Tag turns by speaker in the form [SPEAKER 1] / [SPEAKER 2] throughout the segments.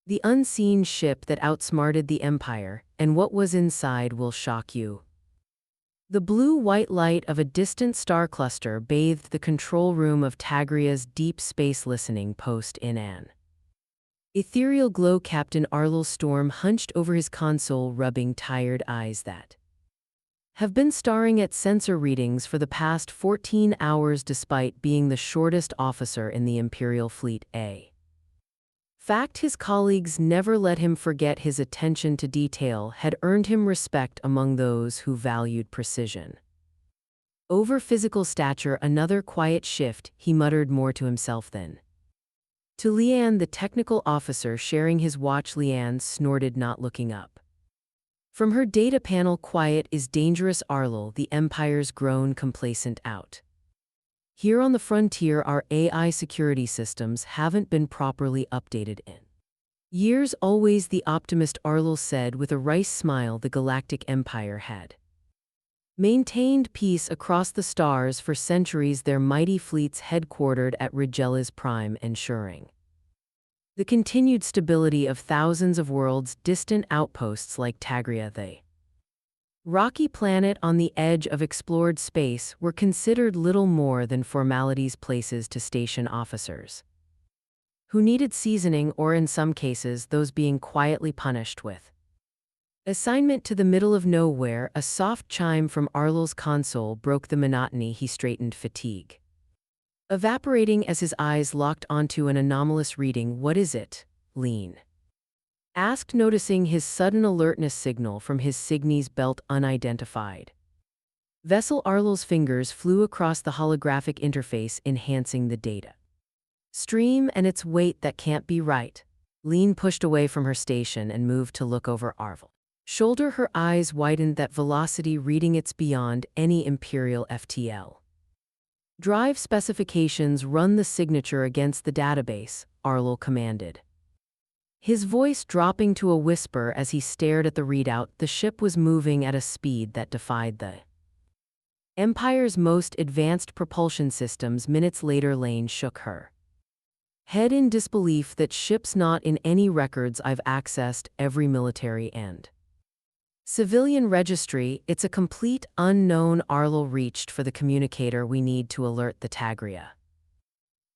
[SPEAKER 1] The unseen ship that outsmarted the Empire, and what was inside will shock you. The blue-white light of a distant star cluster bathed the control room of Tagria's deep space listening post in an ethereal glow. Captain Arlel Storm hunched over his console, rubbing tired eyes that have been staring at sensor readings for the past 14 hours despite being the shortest officer in the Imperial Fleet. Fact his colleagues never let him forget. His attention to detail had earned him respect among those who valued precision over physical stature. Another quiet shift, he muttered more to himself than to Liane, the technical officer sharing his watch. Liane snorted, not looking up from her data panel. Quiet is dangerous, Arlel, the Empire's grown complacent out. Here on the frontier, our AI security systems haven't been properly updated in years. Always the optimist, Arlel said with a wry smile. The Galactic Empire had maintained peace across the stars for centuries, their mighty fleets headquartered at Rigella's Prime, ensuring the continued stability of thousands of worlds. Distant outposts like Tagria, the rocky planet on the edge of explored space, were considered little more than formalities, places to station officers who needed seasoning, or in some cases those being quietly punished with assignment to the middle of nowhere. A soft chime from Arlel's console broke the monotony. He straightened, fatigue evaporating as his eyes locked onto an anomalous reading. What is it? Lean asked, noticing his sudden alertness. Signal from his Cygni's belt, unidentified vessel. Arlel's fingers flew across the holographic interface, enhancing the data stream. And its weight, that can't be right. Lean pushed away from her station and moved to look over Arlel's shoulder. Her eyes widened. That velocity reading, it's beyond any Imperial FTL drive specifications. Run the signature against the database, Arlel commanded, his voice dropping to a whisper as he stared at the readout. The ship was moving at a speed that defied the Empire's most advanced propulsion systems. Minutes later, Lane shook her head in disbelief. That ship's not in any records I've accessed, every military and civilian registry. It's a complete unknown. Arlel reached for the communicator. We need to alert the Tagria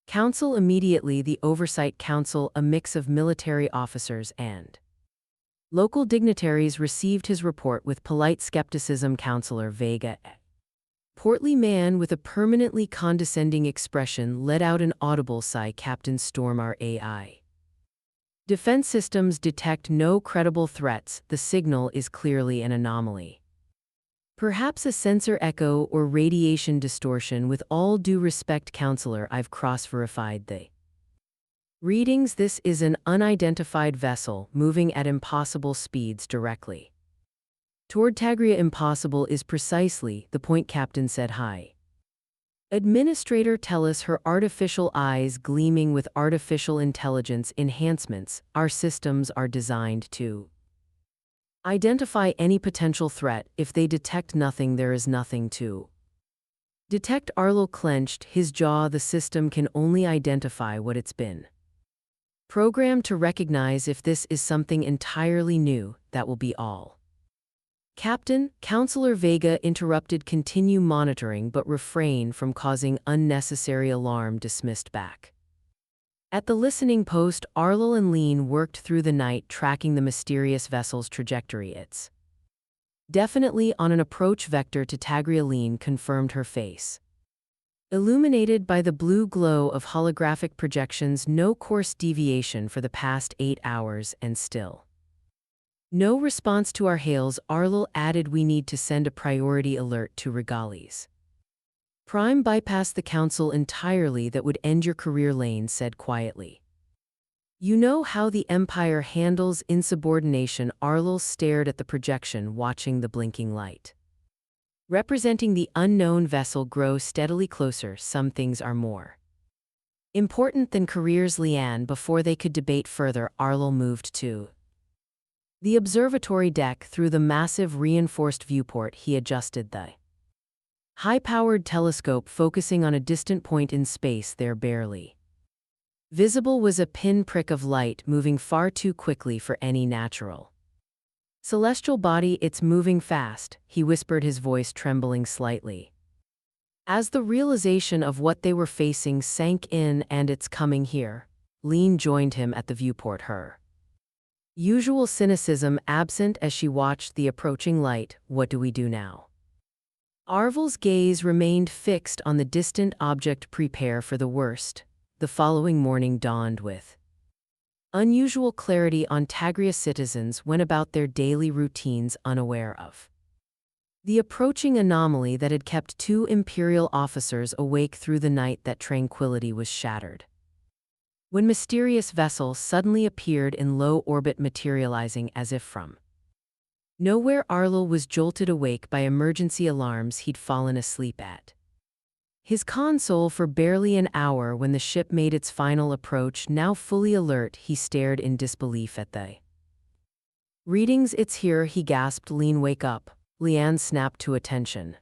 [SPEAKER 1] Council immediately. The Oversight Council, a mix of military officers and local dignitaries, received his report with polite skepticism. Counselor Vega, a portly man with a permanently condescending expression, let out an audible sigh. Captain Storm, our AI defense systems detect no credible threats. The signal is clearly an anomaly. Perhaps a sensor echo or radiation distortion. With all due respect, Counselor, I've cross-verified the readings. This is an unidentified vessel moving at impossible speeds directly toward Tagria. Impossible is precisely the point, Captain said. Hi. Administrator Tellus, her artificial eyes gleaming with artificial intelligence enhancements. Our systems are designed to identify any potential threat. If they detect nothing, there is nothing to detect. Arlel clenched his jaw. The system can only identify what it's been programmed to recognize. If this is something entirely new, that will be all. Captain, Counselor Vega interrupted. Continue monitoring, but refrain from causing unnecessary alarm. Dismissed back at the listening post, Arlel and Lean worked through the night, tracking the mysterious vessel's trajectory. It's definitely on an approach vector to Tagria. Lean confirmed, her face illuminated by the blue glow of holographic projections. No course deviation for the past 8 hours, and still no response to our hails. Arlel added, we need to send a priority alert to Regali's Prime. Bypass the Council entirely. That would end your career, Lane said quietly. You know how the Empire handles insubordination. Arlel stared at the projection, watching the blinking light representing the unknown vessel grow steadily closer. Some things are more important than careers. Liane, before they could debate further, Arlel moved to the observatory deck. Through the massive reinforced viewport, he adjusted the high-powered telescope, focusing on a distant point in space. There barely Visible was a pinprick of light moving far too quickly for any natural celestial body. It's moving fast, he whispered, his voice trembling slightly. As the realization of what they were facing sank in, and it's coming here, Lean joined him at the viewport, her usual cynicism absent as she watched the approaching light. What do we do now? Arvel's gaze remained fixed on the distant object. Prepare for the worst. The following morning dawned with unusual clarity. Tagria's citizens went about their daily routines unaware of the approaching anomaly that had kept two Imperial officers awake through the night. That tranquility was shattered when mysterious vessel suddenly appeared in low orbit, materializing as if from nowhere. Arlo was jolted awake by emergency alarms he'd fallen asleep at his console for barely an hour. When the ship made its final approach, now fully alert, he stared in disbelief at the readings. It's here, he gasped. Lean, wake up. Liane snapped to attention,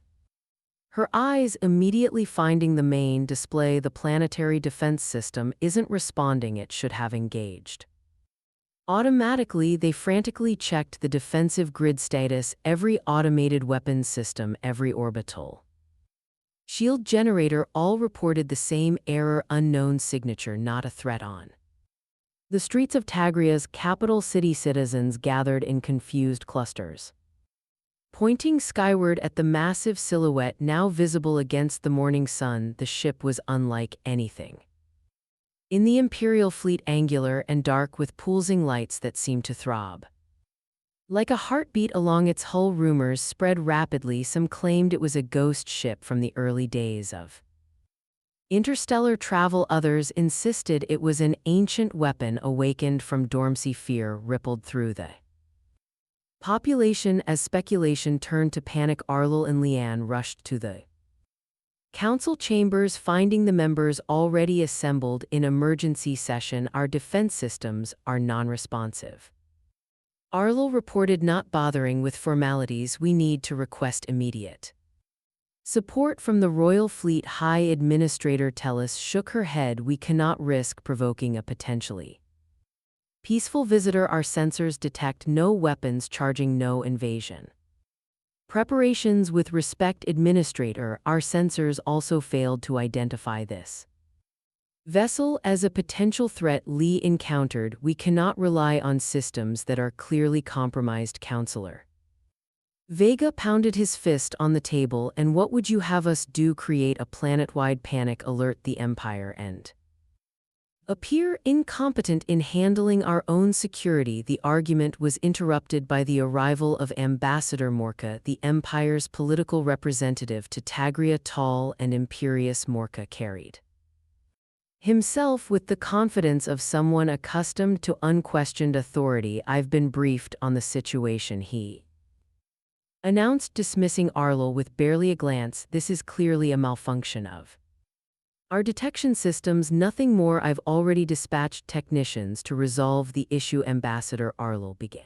[SPEAKER 1] her eyes immediately finding the main display. The planetary defense system isn't responding. It should have engaged automatically. They frantically checked the defensive grid status, every automated weapons system, every orbital shield generator, all reported the same error. Unknown signature, not a threat. On the streets of Tagria's capital city, citizens gathered in confused clusters, pointing skyward at the massive silhouette now visible against the morning sun. The ship was unlike anything in the Imperial fleet, angular and dark, with pulsing lights that seemed to throb like a heartbeat along its hull. Rumors spread rapidly. Some claimed it was a ghost ship from the early days of interstellar travel. Others insisted it was an ancient weapon awakened from dormancy. Fear rippled through the population as speculation turned to panic. Arlo and Liane rushed to the council chambers, finding the members already assembled in emergency session. Our defense systems are non-responsive, Arlo reported, not bothering with formalities. We need to request immediate support from the Royal Fleet. High Administrator Tellus shook her head. We cannot risk provoking a potentially peaceful visitor. Our sensors detect no weapons charging, no invasion preparations. With respect, Administrator, our sensors also failed to identify this vessel as a potential threat Lee encountered. We cannot rely on systems that are clearly compromised. Counselor Vega pounded his fist on the table. And what would you have us do? Create a planet-wide panic, alert the Empire, and appear incompetent in handling our own security? The argument was interrupted by the arrival of Ambassador Morka, the Empire's political representative to Tagria. Tall and imperious, Morka carried himself with the confidence of someone accustomed to unquestioned authority. I've been briefed on the situation, he announced, dismissing Arlo with barely a glance. This is clearly a malfunction of our detection systems, nothing more. I've already dispatched technicians to resolve the issue. Ambassador Arlo began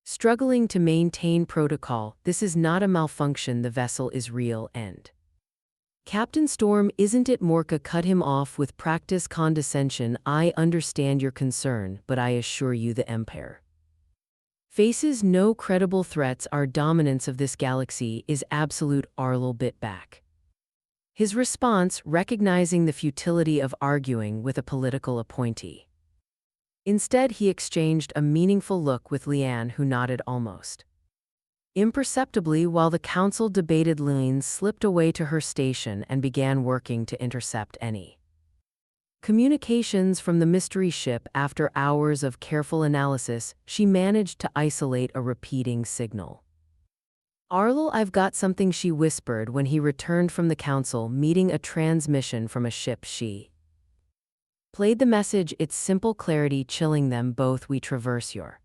[SPEAKER 1] struggling to maintain protocol. This is not a malfunction. The vessel is real, and Captain Storm, isn't it? Morka cut him off with practiced condescension. I understand your concern, but I assure you the Empire faces no credible threats. Our dominance of this galaxy is absolute. Arlo bit back his response, recognizing the futility of arguing with a political appointee. Instead, he exchanged a meaningful look with Liane, who nodded almost imperceptibly. While the council debated, Liane slipped away to her station and began working to intercept any communications from the mystery ship. After hours of careful analysis, she managed to isolate a repeating signal. Arlo, I've got something, she whispered when he returned from the council meeting. A transmission from a ship. She played the message, its simple clarity chilling them both. We traverse your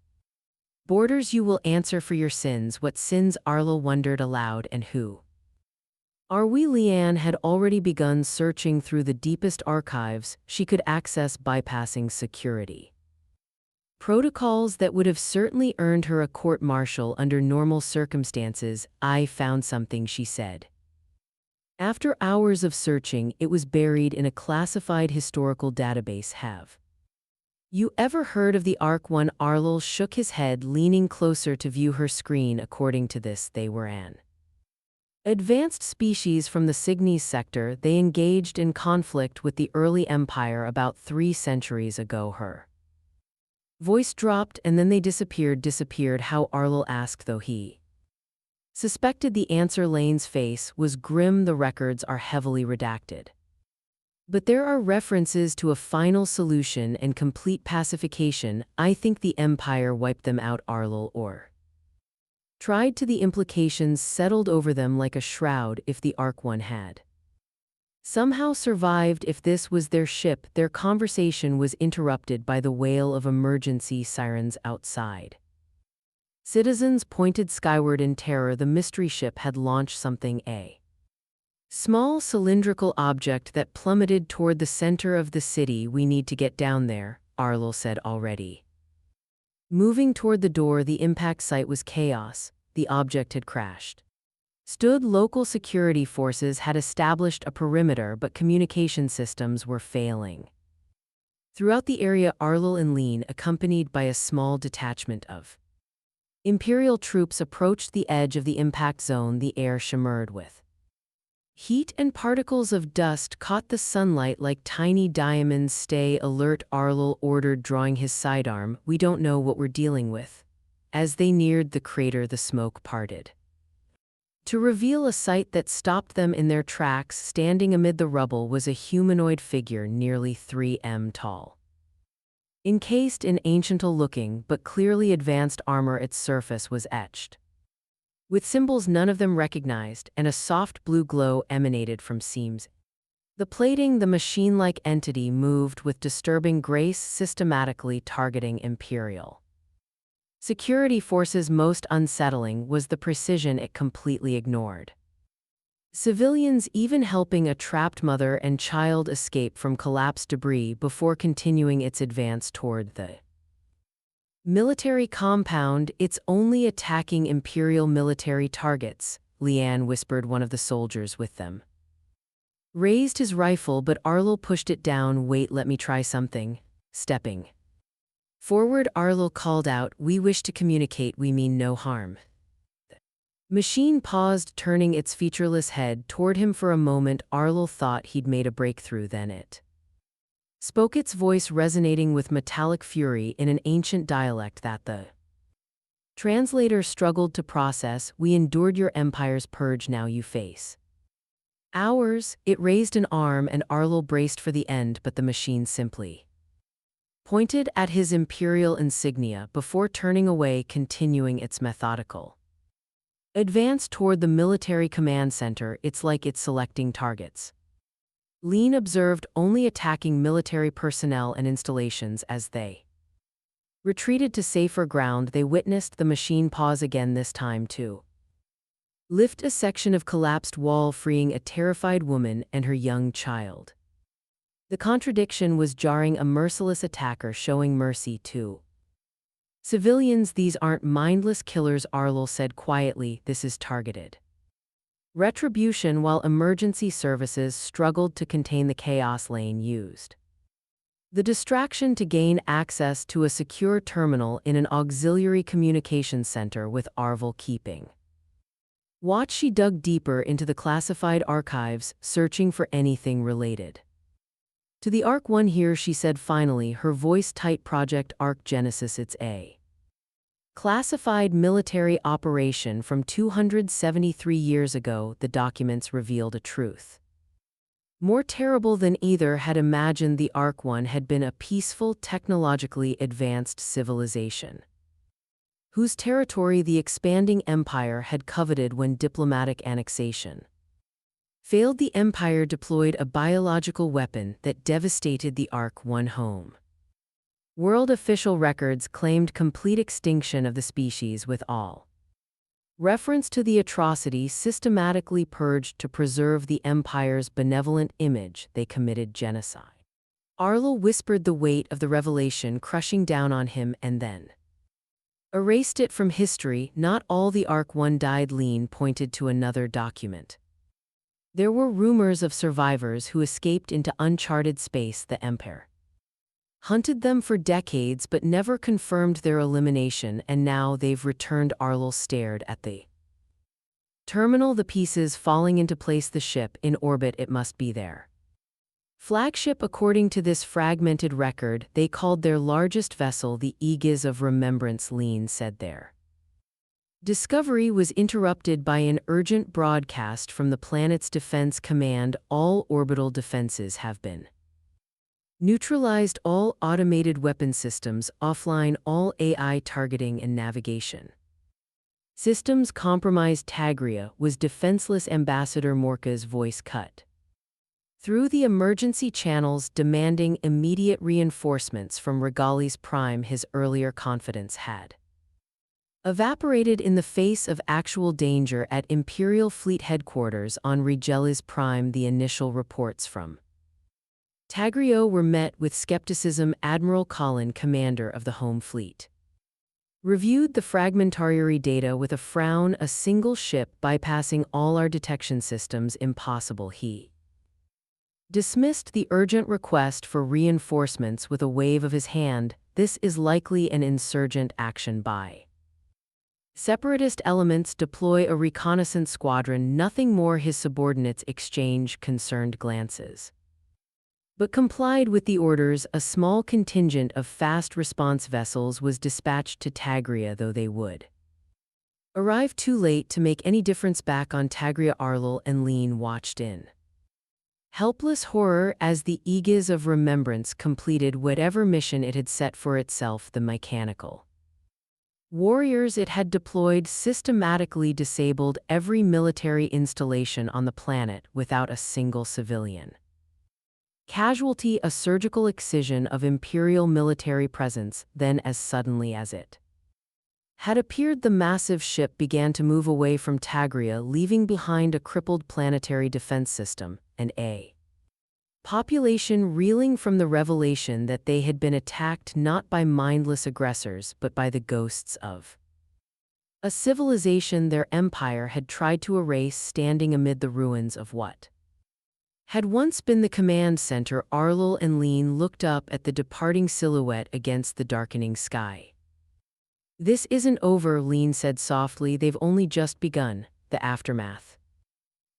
[SPEAKER 1] borders, you will answer for your sins. What sins? Arlo wondered aloud. And who are we? Liane had already begun searching through the deepest archives she could access, bypassing security protocols that would have certainly earned her a court-martial under normal circumstances. I found something, she said After hours of searching, it was buried in a classified historical database. Have you ever heard of the Ark-1? Arlo shook his head, leaning closer to view her screen. According to this, they were an advanced species from the Cygnus sector. They engaged in conflict with the early empire about 3 centuries ago. Her voice dropped, and then they disappeared. Disappeared how? Arlo asked, though he suspected the answer. Lane's face was grim. The records are heavily redacted, but there are references to a final solution and complete pacification. I think the Empire wiped them out, Arlo, or tried to. The implications settled over them like a shroud. If the Ark-1 had somehow survived, if this was their ship. Their conversation was interrupted by the wail of emergency sirens outside. Citizens pointed skyward in terror. The mystery ship had launched something, a small cylindrical object that plummeted toward the center of the city. We need to get down there, Arlo said, already moving toward the door. The impact site was chaos. The object had crashed. Local security forces had established a perimeter, but communication systems were failing throughout the area. Arlo and Lean, accompanied by a small detachment of Imperial troops, approached the edge of the impact zone. The air shimmered with heat, and particles of dust caught the sunlight like tiny diamonds. Stay alert, Arlo ordered, drawing his sidearm. We don't know what we're dealing with. As they neared the crater, the smoke parted to reveal a sight that stopped them in their tracks. Standing amid the rubble was a humanoid figure nearly 3 m tall, encased in ancient-looking but clearly advanced armor. Its surface was etched with symbols none of them recognized, and a soft blue glow emanated from seams. The plating, the machine-like entity, moved with disturbing grace, systematically targeting Imperial security forces. Most unsettling was the precision. It completely ignored civilians, even helping a trapped mother and child escape from collapsed debris before continuing its advance toward the military compound. It's only attacking Imperial military targets, Lian whispered. One of the soldiers with them raised his rifle, but Arlo pushed it down. Wait, let me try something. Stepping forward, Arlo called out, we wish to communicate. We mean no harm. The machine paused, turning its featureless head toward him. For a moment, Arlo thought he'd made a breakthrough. Then it spoke, its voice resonating with metallic fury in an ancient dialect that the translator struggled to process. We endured your empire's purge, now you face ours. It raised an arm, and Arlo braced for the end, but the machine simply pointed at his imperial insignia before turning away, continuing its methodical advance toward the military command center. It's like it's selecting targets, Lean observed, only attacking military personnel and installations. As they retreated to safer ground, they witnessed the machine pause again, this time to lift a section of collapsed wall, freeing a terrified woman and her young child. The contradiction was jarring, a merciless attacker showing mercy to civilians. These aren't mindless killers, Arlo said quietly, this is targeted retribution. While emergency services struggled to contain the chaos, Lane used the distraction to gain access to a secure terminal in an auxiliary communications center with Arvel keeping watch. She dug deeper into the classified archives, searching for anything related to the Ark-1 here, she said finally, her voice tight. Project Ark Genesis. It's a classified military operation from 273 years ago. The documents revealed a truth more terrible than either had imagined. The Ark-1 had been a peaceful, technologically advanced civilization whose territory the expanding empire had coveted. When diplomatic annexation failed, the Empire deployed a biological weapon that devastated the Ark-1 home. World official records claimed complete extinction of the species, with all reference to the atrocity systematically purged to preserve the Empire's benevolent image. They committed genocide. Arlo whispered, the weight of the revelation crushing down on him, and then erased it from history. Not all the Ark-1 died, Lean pointed to another document There were rumors of survivors who escaped into uncharted space. The Empire hunted them for decades but never confirmed their elimination, and now they've returned. Arlo stared at the terminal, the pieces falling into place. The ship in orbit, it must be their flagship. According to this fragmented record, they called their largest vessel the Aegis of Remembrance. Lean said their discovery was interrupted by an urgent broadcast from the planet's defense command. All orbital defenses have been neutralized, all automated weapon systems offline, all AI targeting and navigation systems compromised. Tagria was defenseless. Ambassador Morka's voice cut through the emergency channels, demanding immediate reinforcements from Regali's Prime. His earlier confidence had evaporated in the face of actual danger at Imperial Fleet headquarters on Regali's Prime. The initial reports from Tagria were met with skepticism. Admiral Colin, commander of the Home Fleet, reviewed the fragmentary data with a frown. A single ship bypassing all our detection systems, impossible. He dismissed the urgent request for reinforcements with a wave of his hand. This is likely an insurgent action by separatist elements. Deploy a reconnaissance squadron. Nothing more. His subordinates exchanged concerned glances, but complied with the orders. A small contingent of fast response vessels was dispatched to Tagria, though they would arrive too late to make any difference back on Tagria. Arlo and Lean watched in helpless horror as the Aegis of Remembrance completed whatever mission it had set for itself. The mechanical warriors it had deployed systematically disabled every military installation on the planet without a single civilian casualty. A surgical excision of Imperial military presence. Then, as suddenly as it had appeared, the massive ship began to move away from Tagria, leaving behind a crippled planetary defense system, and a population reeling from the revelation that they had been attacked not by mindless aggressors but by the ghosts of a civilization their empire had tried to erase, standing amid the ruins of what had once been the command center. Arlo and Lean looked up at the departing silhouette against the darkening sky. This isn't over, Lean said softly. They've only just begun. The aftermath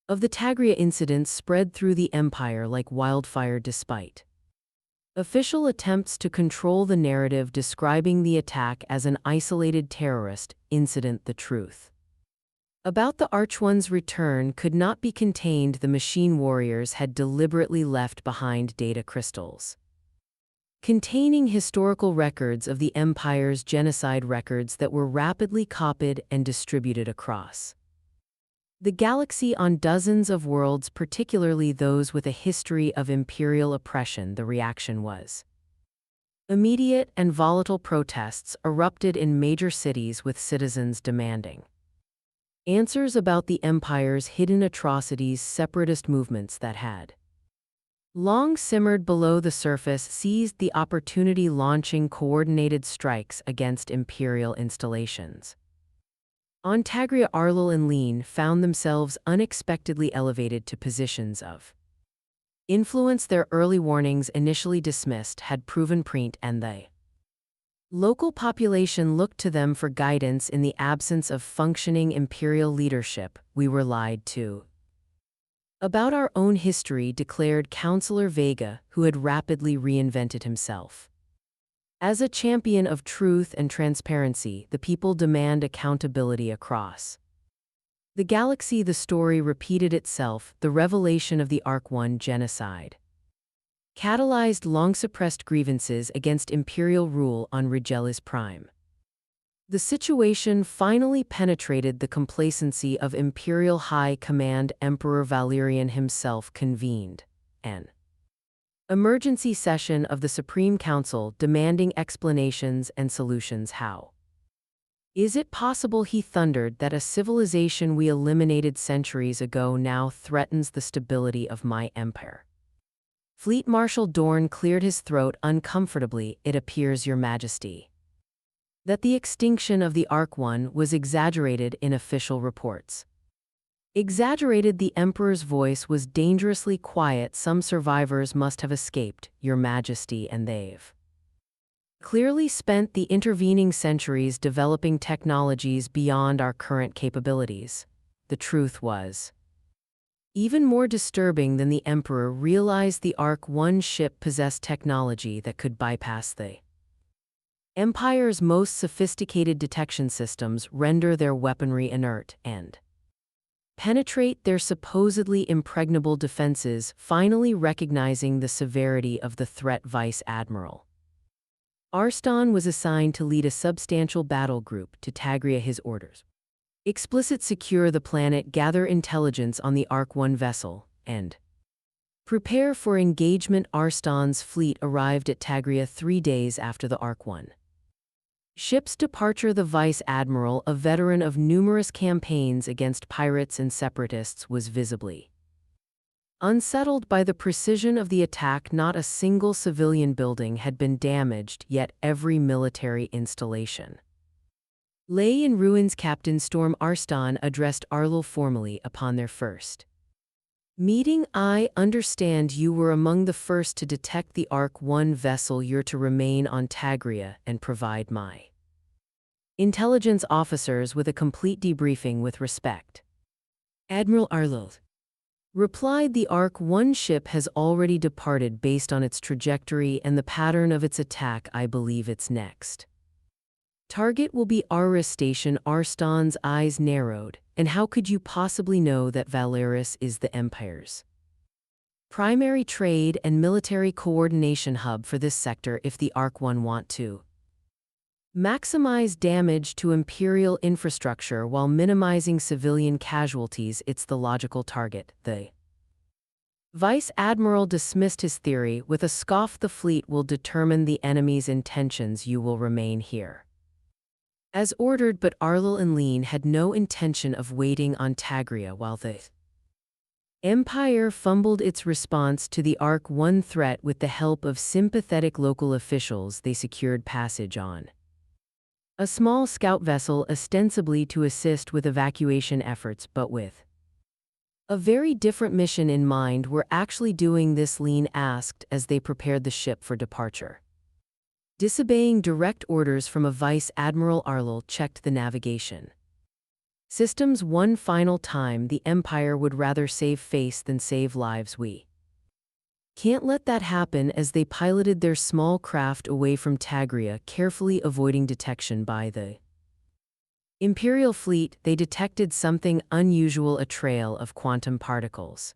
[SPEAKER 1] of the Tagria incident spread through the Empire like wildfire. Despite official attempts to control the narrative describing the attack as an isolated terrorist incident, the truth about the Archon's return could not be contained. The machine warriors had deliberately left behind data crystals containing historical records of the Empire's genocide, records that were rapidly copied and distributed across the galaxy on dozens of worlds, particularly those with a history of Imperial oppression. The reaction was immediate, and volatile protests erupted in major cities, with citizens demanding answers about the Empire's hidden atrocities. Separatist movements that had long simmered below the surface seized the opportunity, launching coordinated strikes against Imperial installations on Tagria. Arlo and Lean found themselves unexpectedly elevated to positions of influence. Their early warnings, initially dismissed, had proven print, and the local population looked to them for guidance in the absence of functioning Imperial leadership. We were lied to about our own history, declared Councillor Vega, who had rapidly reinvented himself as a champion of truth and transparency. The people demand accountability across the galaxy. The story repeated itself. The revelation of the Arc-1 genocide catalyzed long-suppressed grievances against Imperial rule on Regali's Prime. The situation finally penetrated the complacency of Imperial High Command. Emperor Valerian himself convened an emergency session of the Supreme Council, demanding explanations and solutions. How is it possible, he thundered, that a civilization we eliminated centuries ago now threatens the stability of my empire? Fleet Marshal Dorn cleared his throat uncomfortably. It appears, Your Majesty, that the extinction of the Arc-1 was exaggerated in official reports. Exaggerated, the Emperor's voice was dangerously quiet. Some survivors must have escaped, Your Majesty, and they've clearly spent the intervening centuries developing technologies beyond our current capabilities. The truth was even more disturbing than the Emperor realized. The Ark-1 ship possessed technology that could bypass the Empire's most sophisticated detection systems, render their weaponry inert, and penetrate their supposedly impregnable defenses. Finally recognizing the severity of the threat, Vice Admiral Arston was assigned to lead a substantial battle group to Tagria. His orders explicit: secure the planet, gather intelligence on the Ark-1 vessel, and prepare for engagement. Arston's fleet arrived at Tagria 3 days after the Ark-1 ship's departure. The Vice Admiral, a veteran of numerous campaigns against pirates and separatists, was visibly unsettled by the precision of the attack. Not a single civilian building had been damaged, yet every military installation lay in ruins. Captain Storm Arston addressed Arlil formally upon their first meeting. I understand you were among the first to detect the Ark-1 vessel. You're to remain on Tagria and provide my intelligence officers with a complete debriefing with respect. Admiral Arlil replied, the Ark-1 ship has already departed. Based on its trajectory and the pattern of its attack, I believe its next target will be Aris Station. Arston's eyes narrowed. And how could you possibly know that Valeris is the Empire's primary trade and military coordination hub for this sector? If the Ark-1 want to maximize damage to Imperial infrastructure while minimizing civilian casualties, it's the logical target. The Vice Admiral dismissed his theory with a scoff. The fleet will determine the enemy's intentions. You will remain here as ordered. But Arlil and Lean had no intention of waiting on Tagria while the Empire fumbled its response to the Ark-1 threat. With the help of sympathetic local officials, they secured passage on a small scout vessel, ostensibly to assist with evacuation efforts, but with a very different mission in mind. We're actually doing this, Lean asked as they prepared the ship for departure. Disobeying direct orders from a Vice Admiral, Arlil checked the navigation systems one final time. The Empire would rather save face than save lives. We can't let that happen. As they piloted their small craft away from Tagria, carefully avoiding detection by the Imperial fleet, they detected something unusual: a trail of quantum particles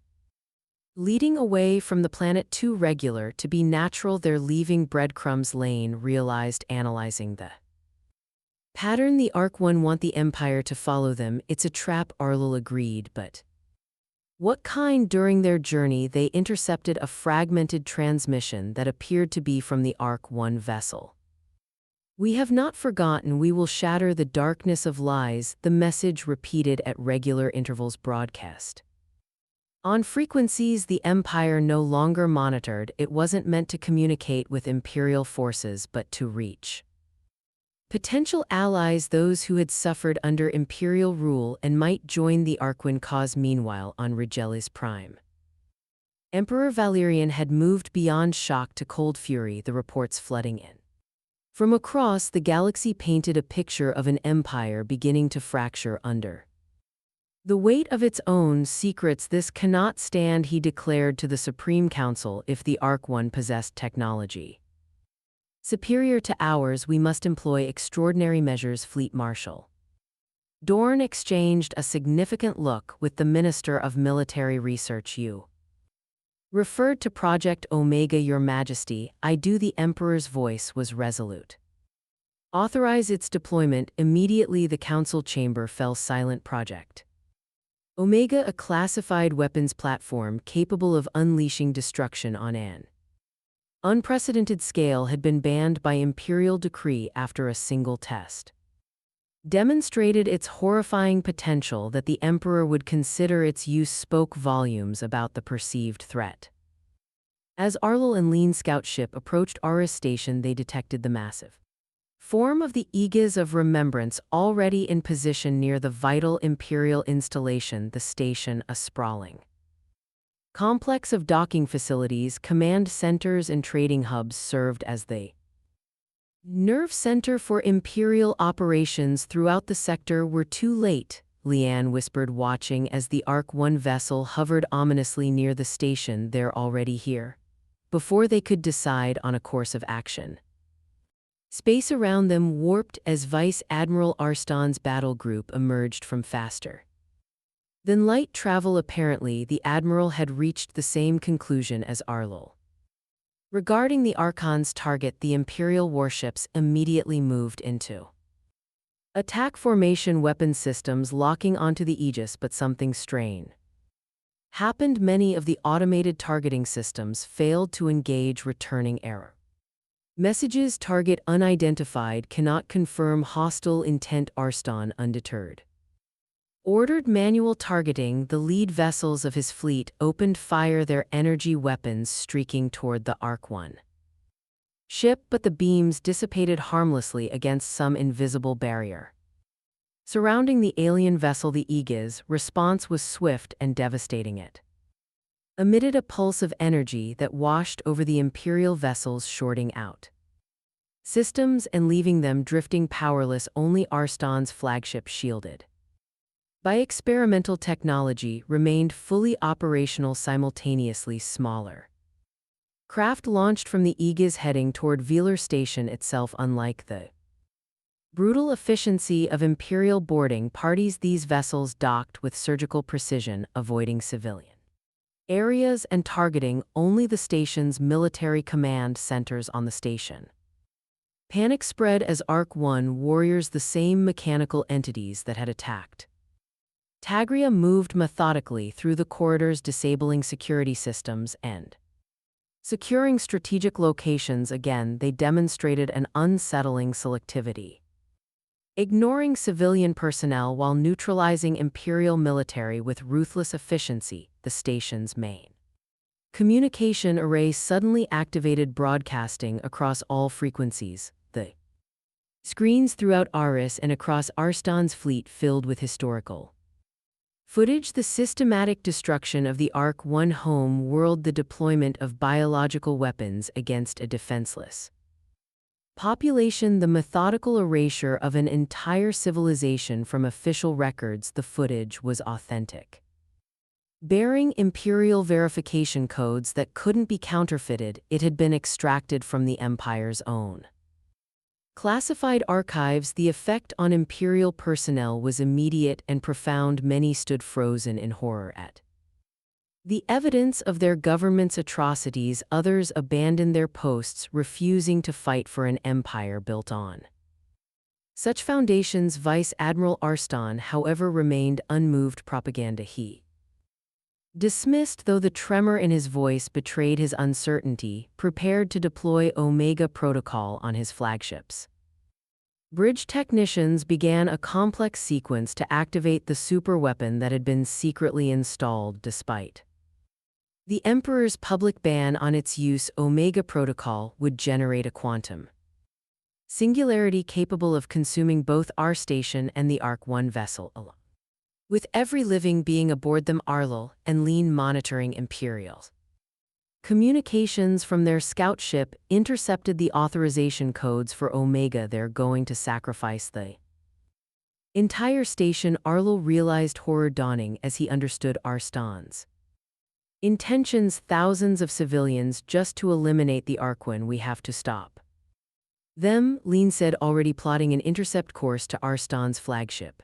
[SPEAKER 1] leading away from the planet, too regular to be natural. They're leaving breadcrumbs. Lane realized, analyzing the pattern. The Ark-1 want the Empire to follow them. It's a trap, Arlil agreed, but what kind? During their journey, they intercepted a fragmented transmission that appeared to be from the Ark-1 vessel. We have not forgotten. We will shatter the darkness of lies, the message repeated at regular intervals broadcast on frequencies the Empire no longer monitored. It wasn't meant to communicate with Imperial forces, but to reach potential allies, those who had suffered under Imperial rule and might join the Arkwin cause. Meanwhile, on Regelis Prime, Emperor Valerian had moved beyond shock to cold fury, the reports flooding in from across the galaxy painted a picture of an empire beginning to fracture under the weight of its own secrets. This cannot stand, he declared to the Supreme Council. If the Ark-1 possessed technology superior to ours, we must employ extraordinary measures. Fleet Marshal Dorn exchanged a significant look with the Minister of Military Research. You referred to Project Omega, Your Majesty. I do. The Emperor's voice was resolute. Authorize its deployment immediately. The council chamber fell silent. Project Omega, a classified weapons platform capable of unleashing destruction on an unprecedented scale, had been banned by Imperial decree after a single test demonstrated its horrifying potential. That the Emperor would consider its use spoke volumes about the perceived threat. As Arlil and Lean scout ship approached Aris Station, they detected the massive Form of the Aegis of Remembrance already in position near the vital Imperial installation, the station a sprawling complex of docking facilities, command centers and trading hubs served as the nerve center for Imperial operations throughout the sector. Were too late, Leanne whispered, watching as the Ark-1 vessel hovered ominously near the station. They're already here. Before they could decide on a course of action. Space around them warped as Vice Admiral Arston's battle group emerged from faster than light travel. Apparently, the Admiral had reached the same conclusion as Arlo. Regarding the Archon's target, the Imperial warships immediately moved into attack formation, weapon systems locking onto the Aegis, but something strange happened. Many of the automated targeting systems failed to engage, returning error messages. Target unidentified, cannot confirm hostile intent. Arston, undeterred, ordered manual targeting. The lead vessels of his fleet opened fire, their energy weapons streaking toward the Ark-1 ship, but the beams dissipated harmlessly against some invisible barrier surrounding the alien vessel. The Aegis' response was swift and devastating. It emitted a pulse of energy that washed over the Imperial vessels, shorting out systems and leaving them drifting powerless. Only Arston's flagship, shielded by experimental technology, remained fully operational. Simultaneously, smaller craft launched from the Aegis, heading toward Velar Station itself. Unlike the brutal efficiency of Imperial boarding parties, these vessels docked with surgical precision, avoiding civilian areas and targeting only the station's military command centers. On the station, panic spread as Ark-1 warriors, the same mechanical entities that had attacked Tagria, moved methodically through the corridors, disabling security systems and securing strategic locations. Again, they demonstrated an unsettling selectivity, ignoring civilian personnel while neutralizing Imperial military with ruthless efficiency. The station's main communication array suddenly activated, broadcasting across all frequencies. The screens throughout Aris and across Arston's fleet filled with historical footage, the systematic destruction of the Ark-1 home world, the deployment of biological weapons against a defenseless population, the methodical erasure of an entire civilization from official records. The footage was authentic, bearing Imperial verification codes that couldn't be counterfeited. It had been extracted from the Empire's own classified archives. The effect on Imperial personnel was immediate and profound. Many stood frozen in horror at the evidence of their government's atrocities. Others abandoned their posts, refusing to fight for an empire built on such foundations. Vice Admiral Arston, however, remained unmoved. Propaganda he dismissed, though the tremor in his voice betrayed his uncertainty, prepared to deploy Omega Protocol on his flagships. Bridge technicians began a complex sequence to activate the superweapon that had been secretly installed. Despite the Emperor's public ban on its use, Omega Protocol would generate a quantum singularity capable of consuming both our station and the Ark-1 vessel alone, with every living being aboard them. Arlo and Lean monitoring Imperial communications from their scout ship intercepted the authorization codes for Omega. They're going to sacrifice the entire station. Arlo realized horror dawning as he understood Arston's intentions. Thousands of civilians just to eliminate the Ark-1. We have to stop them, Lean said, already plotting an intercept course to Arston's flagship.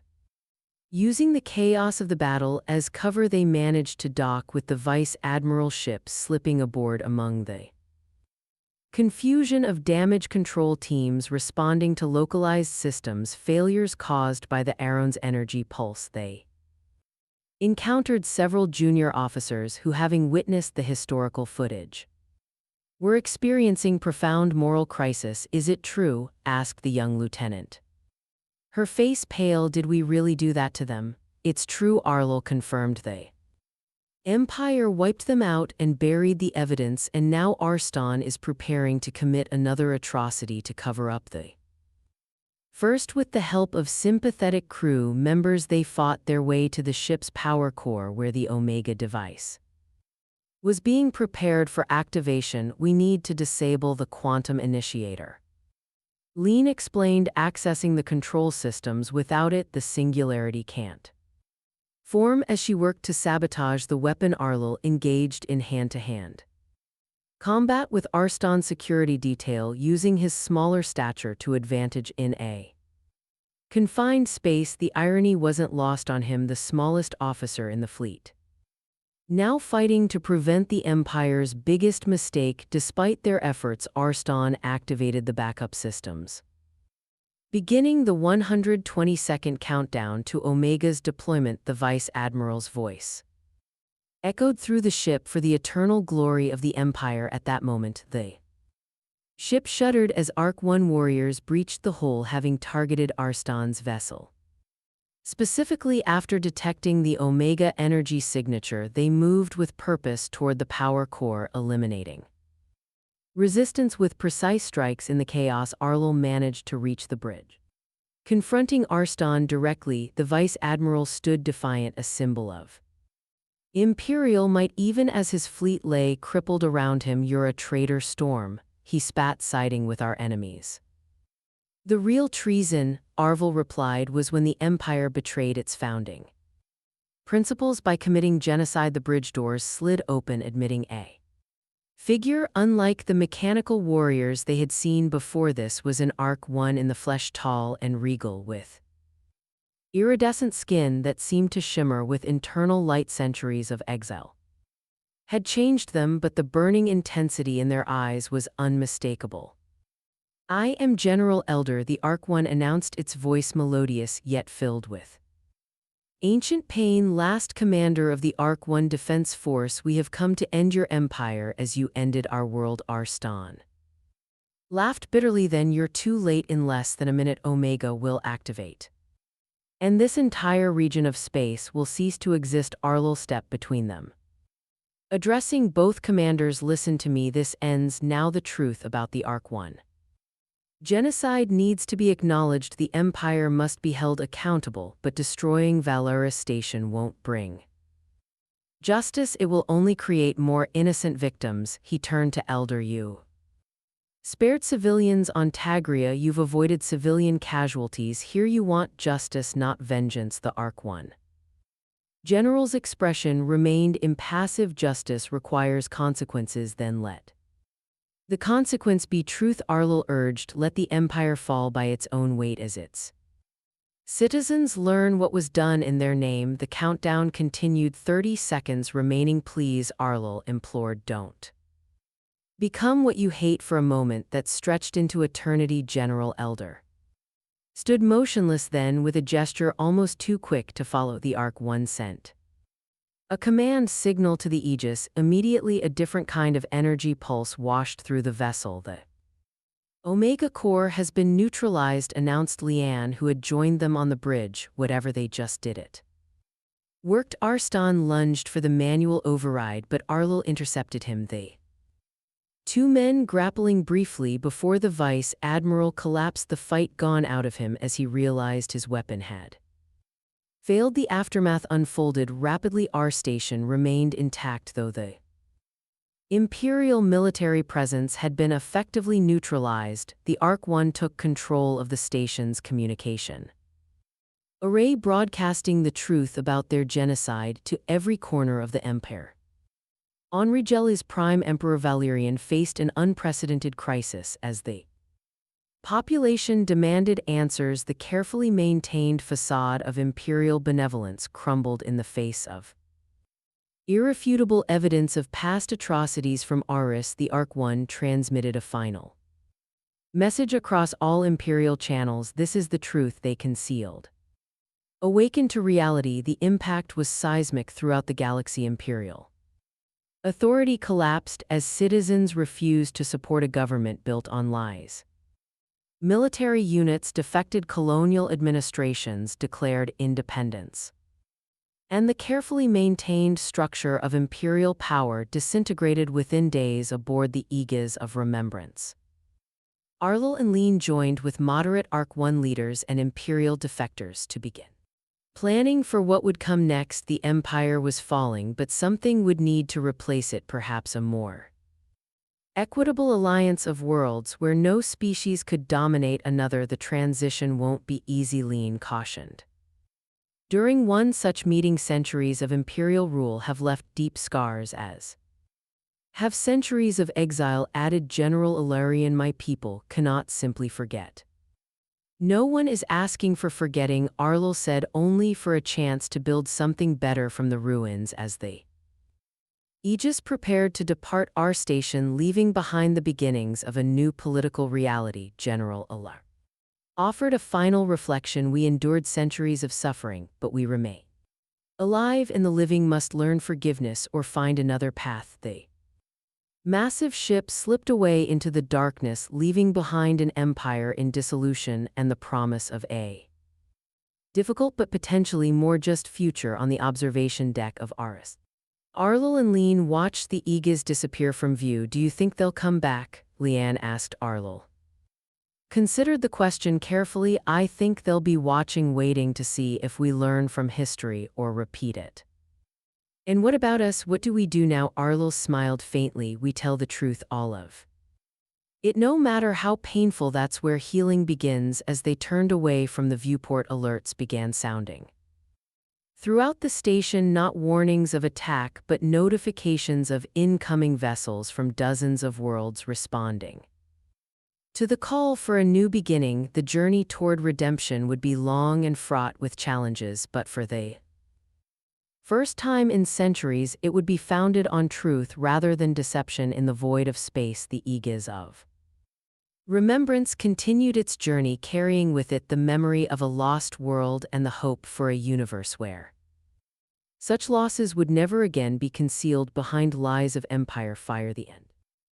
[SPEAKER 1] Using the chaos of the battle as cover, they managed to dock with the Vice Admiral ship slipping aboard. Among the confusion of damage control teams responding to localized systems failures caused by the Aron's energy pulse, they encountered several junior officers who, having witnessed the historical footage, were experiencing profound moral crisis. Is it true? Asked the young lieutenant, her face pale. Did we really do that to them? It's true, Arlo confirmed. The Empire wiped them out and buried the evidence, and now Arston is preparing to commit another atrocity to cover up the First, with the help of sympathetic crew members, they fought their way to the ship's power core where the Omega device was being prepared for activation. We need to disable the quantum initiator. Lean explained, accessing the control systems. Without it, the singularity can't form. As she worked to sabotage the weapon, Arlo engaged in hand-to-hand combat with Arston's security detail, using his smaller stature to advantage in a confined space. The irony wasn't lost on him, the smallest officer in the fleet, now fighting to prevent the Empire's biggest mistake. Despite their efforts, Arston activated the backup systems, beginning the 120-second countdown to Omega's deployment. The Vice Admiral's voice echoed through the ship, for the eternal glory of the Empire. At that moment, the ship shuddered as Arc-1 warriors breached the hull, having targeted Arston's vessel. Specifically, after detecting the Omega energy signature, they moved with purpose toward the power core, eliminating resistance with precise strikes. In the chaos, Arlo managed to reach the bridge. Confronting Arston directly, the Vice Admiral stood defiant, a symbol of Imperial might, even as his fleet lay crippled around him. "You're a traitor, Storm," he spat, siding with our enemies. "The real treason," Arvel replied, "was when the Empire betrayed its founding principles by committing genocide." The bridge doors slid open, admitting a figure unlike the mechanical warriors they had seen before. This was an Arc-1 in the flesh, tall and regal, with iridescent skin that seemed to shimmer with internal light. Centuries of exile had changed them, but the burning intensity in their eyes was unmistakable. "I am General Elder," the Arc-1 announced, its voice melodious yet filled with ancient pain. "Last commander of the Arc-1 Defense Force, we have come to end your empire as you ended our world." Arston laughed bitterly. "Then you're too late. In less than a minute, Omega will activate, and this entire region of space will cease to exist." Arlo stepped between them, addressing both commanders. "Listen to me. This ends now. The truth about the Arc-1 genocide needs to be acknowledged. The Empire must be held accountable, but destroying Valera Station won't bring justice. It will only create more innocent victims." He turned to Elder. "You spared civilians on Tagria. You've avoided civilian casualties here. You want justice, not vengeance." The Arc-1 general's expression remained impassive. "Justice requires consequences, then let the consequence be truth," Arlo urged. "Let the Empire fall by its own weight as its citizens learn what was done in their name." The countdown continued, 30 seconds remaining. "Please," Arlo implored, "don't become what you hate." For a moment that stretched into eternity, General Elder stood motionless, then, with a gesture almost too quick to follow, the Arc-1 sent a command signal to the Aegis. Immediately, a different kind of energy pulse washed through the vessel. "The Omega core has been neutralized," announced Leanne, who had joined them on the bridge. "Whatever they just did, it worked." Arston lunged for the manual override, but Arlo intercepted him. The two men grappling briefly before the Vice Admiral collapsed, the fight gone out of him as he realized his weapon had failed. The aftermath unfolded rapidly. Our station remained intact, though the Imperial military presence had been effectively neutralized. The Arc-1 took control of the station's communication array, broadcasting the truth about their genocide to every corner of the Empire. Henri Gelli's Prime Emperor Valerian faced an unprecedented crisis as the population demanded answers. The carefully maintained facade of imperial benevolence crumbled in the face of irrefutable evidence of past atrocities. From Aris, the Arc-1 transmitted a final message across all imperial channels. "This is the truth they concealed." Awakened to reality, the impact was seismic throughout the galaxy. Imperial authority collapsed as citizens refused to support a government built on lies. Military units defected. Colonial administrations declared independence, and the carefully maintained structure of imperial power disintegrated within days aboard the Aegis of Remembrance. Arlo and Lean joined with moderate Arc 1 leaders and Imperial defectors to begin planning for what would come next. The Empire was falling, but something would need to replace it, perhaps a more equitable alliance of worlds where no species could dominate another. The transition won't be easy, Lean cautioned. During one such meeting, centuries of imperial rule have left deep scars, as have centuries of exile, added General Ilarian. My people cannot simply forget. No one is asking for forgetting, Arlo said, only for a chance to build something better from the ruins. As the Aegis prepared to depart our station, leaving behind the beginnings of a new political reality, General Ilar offered a final reflection. We endured centuries of suffering, but we remain alive, and the living must learn forgiveness or find another path. The massive ship slipped away into the darkness, leaving behind an empire in dissolution and the promise of a difficult but potentially more just future. On the observation deck of Aris, Arlo and Lean watched the Aegis disappear from view. Do you think they'll come back? Leanne asked. Arlo considered the question carefully. I think they'll be watching, waiting to see if we learn from history or repeat it. And what about us? What do we do now? Arlo smiled faintly. We tell the truth, all of it, no matter how painful. That's where healing begins. As they turned away from the viewport, alerts began sounding throughout the station, not warnings of attack, but notifications of incoming vessels from dozens of worlds responding to the call for a new beginning. The journey toward redemption would be long and fraught with challenges, but for the first time in centuries, it would be founded on truth rather than deception. In the void of space, the Aegis of remembrance continued its journey, carrying with it the memory of a lost world and the hope for a universe where such losses would never again be concealed behind lies of empire fire. The end.